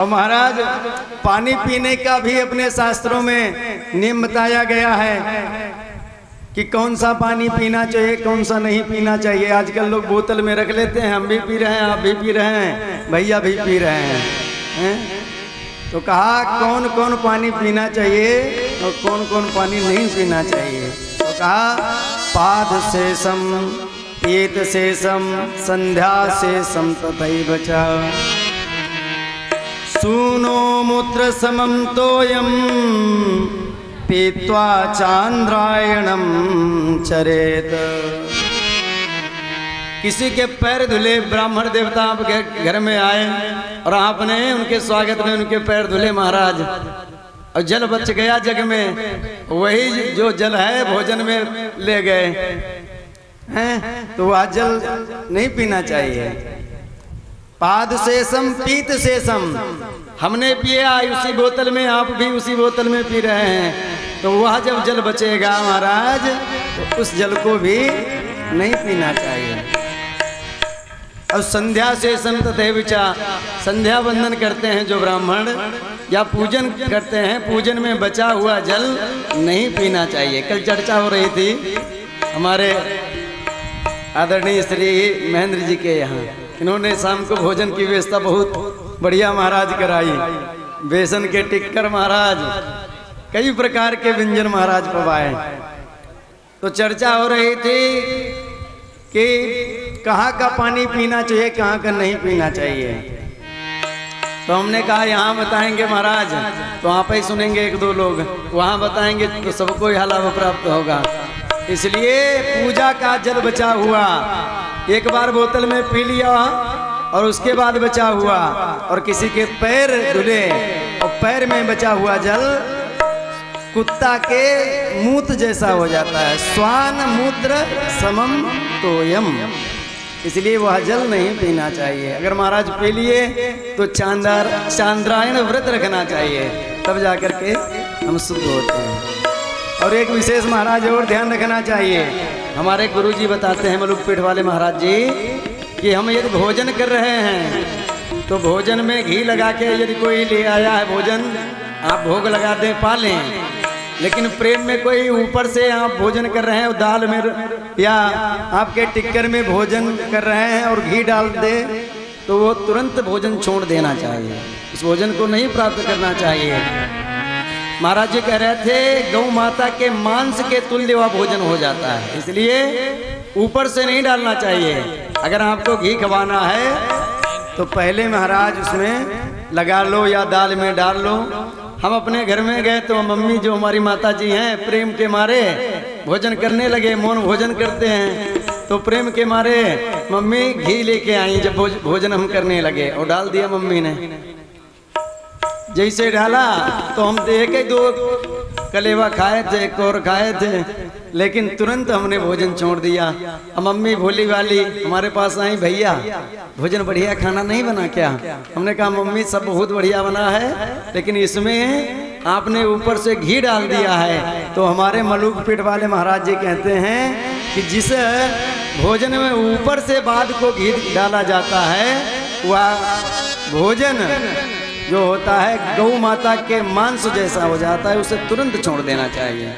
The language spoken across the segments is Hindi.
और महाराज पानी पीने का भी अपने शास्त्रों में नियम बताया गया है कि कौन सा पानी पीना चाहिए कौन सा नहीं पीना चाहिए। आजकल लोग बोतल में रख लेते हैं, हम भी पी रहे हैं, आप भी पी रहे हैं, भैया भी पी रहे हैं। तो कहा कौन कौन पानी पीना चाहिए और कौन कौन पानी नहीं पीना चाहिए। तो कहा पाद शेषम पीत शेषम संध्या शेषम तथैव च सूनो मूत्र समम तोयम पीत्वा चांद्रायणम चरेत। किसी के पैर धुले, ब्राह्मण देवता आपके घर में आए और आपने उनके स्वागत में उनके पैर धुले महाराज, और जल बच गया जग में, वही जो जल है भोजन में ले गए हैं, तो वह जल नहीं पीना चाहिए। पाद शेषम पीत शेषम, हमने पिया उसी बोतल में, आप भी उसी बोतल में पी रहे हैं, तो वह जब जल बचेगा महाराज तो उस जल को भी नहीं पीना चाहिए। और संध्या शेषम तथैव च, संध्या वंदन करते हैं जो ब्राह्मण या पूजन करते हैं, पूजन में बचा हुआ जल नहीं पीना चाहिए। कल चर्चा हो रही थी हमारे आदरणीय श्री महेंद्र जी के यहाँ, इन्होंने शाम को भोजन की व्यवस्था बहुत बढ़िया महाराज कराई। बेसन के टिक्कर महाराज, कई प्रकार के व्यंजन महाराज पवाए। तो चर्चा हो रही थी कि कहाँ का पानी पीना चाहिए कहाँ का नहीं पीना चाहिए। तो हमने कहा यहाँ बताएंगे महाराज तो आप ही सुनेंगे एक दो लोग, वहाँ बताएंगे तो सबको यह लाभ प्राप्त होगा। इसलिए पूजा का जल बचा हुआ एक बार बोतल में पी लिया और उसके बाद बचा हुआ, और किसी के पैर धुले और पैर में बचा हुआ जल कुत्ता के मूत्र जैसा हो जाता है। स्वान मूत्र समम तोयम, इसलिए वह जल नहीं पीना चाहिए। अगर महाराज पी लिए तो चांद्रायण व्रत रखना चाहिए, तब जाकर के हम शुद्ध होते हैं। और एक विशेष महाराज और ध्यान रखना चाहिए, हमारे गुरुजी बताते हैं मलुकपीठ वाले महाराज जी कि हम यदि भोजन कर रहे हैं तो भोजन में घी लगा के यदि कोई ले आया है भोजन, आप भोग लगा दें पा लें, लेकिन प्रेम में कोई ऊपर से आप भोजन कर रहे हैं दाल में या आपके टिक्कर में भोजन कर रहे हैं और घी डाल दे तो वो तुरंत भोजन छोड़ देना चाहिए, उस भोजन को नहीं प्राप्त करना चाहिए। महाराज जी कह रहे थे गौ माता के मांस के तुल्य वह भोजन हो जाता है, इसलिए ऊपर से नहीं डालना चाहिए। अगर आपको घी खवाना है तो पहले महाराज उसमें लगा लो या दाल में डाल लो। हम अपने घर में गए तो मम्मी जो हमारी माता जी हैं प्रेम के मारे भोजन करने लगे, मौन भोजन करते हैं, तो प्रेम के मारे मम्मी घी लेके आई जब भोजन हम करने लगे और डाल दिया मम्मी ने। जैसे डाला तो हम एक ही दो कलेवा खाए थे, कोर खाए थे, लेकिन तुरंत हमने भोजन छोड़ दिया। अब मम्मी भोली वाली हमारे पास आई, भैया भोजन बढ़िया खाना नहीं बना क्या? हमने कहा मम्मी सब बहुत बढ़िया बना है, लेकिन इसमें आपने ऊपर से घी डाल दिया है। तो हमारे मलुकपीठ वाले महाराज जी कहते हैं कि जिस भोजन में ऊपर से बाद को घी डाला जाता है वह भोजन जो होता है गौ माता के मांस जैसा हो जाता है, उसे तुरंत छोड़ देना चाहिए।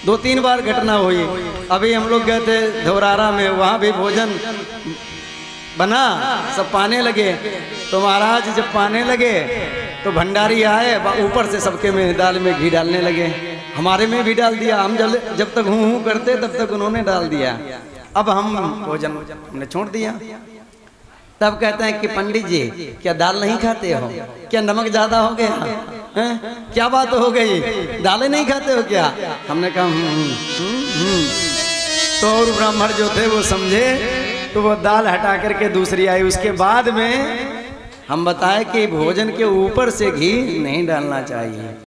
2-3 बार घटना हुई। अभी हम लोग गए थे धौरारा में, वहाँ भी भोजन बना, सब पाने लगे। तो महाराज जब पाने लगे तो भंडारी आए, ऊपर से सबके में दाल में घी डालने लगे, हमारे में भी डाल दिया। हम जब तक हूँ करते तब तक उन्होंने डाल दिया। अब हम भोजन हमने छोड़ दिया। तब कहते हैं कि पंडित जी क्या दाल नहीं खाते हो क्या? नमक ज्यादा हो गया है? क्या बात हो गई, दालें नहीं खाते हो क्या? हमने कहा तो और ब्राह्मण जो थे वो समझे तो वो दाल हटा करके दूसरी आई। उसके बाद में हम बताए कि भोजन के ऊपर से घी नहीं डालना चाहिए।